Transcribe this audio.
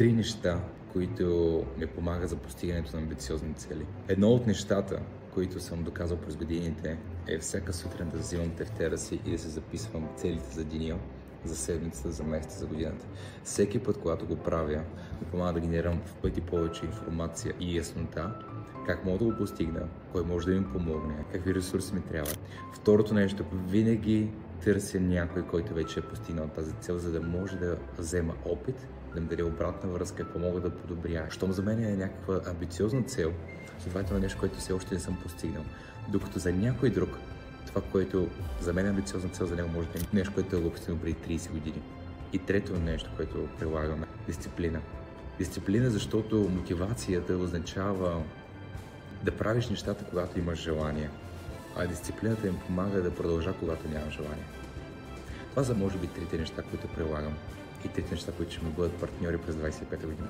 три неща, които ми помагат за постигането на амбициозни цели. Едно от нещата, които съм доказал през годините, е всяка сутрин да взимам тефтера си и да се записвам целите за деня, за седмицата, за месеца, за годината. Всеки път, когато го правя, ми помага да генерирам в пъти повече информация и яснота, как мога да го постигна, кой може да ми помогне, какви ресурси ми трябват. Второто нещо, винаги търся някой, който вече е постигнал тази цел, за да може да взема опит, да ми даде обратна връзка, какво мога да подобря. Щом за мен е някаква амбициозна цел, следователно нещо, което все още не съм постигнал. Докато за някой друг, това, което за мен е амбициозна цел, за него може да е нещо, което е го постигнал преди 30 години. И трето нещо, което прилагаме, дисциплина. Дисциплина, защото мотивацията означава да правиш нещата, когато имаш желание, а дисциплината им помага да продължа, когато нямам желание. Това са може би трите неща, които прилагам и трите неща, които ще ми бъдат партньори през 25-та година.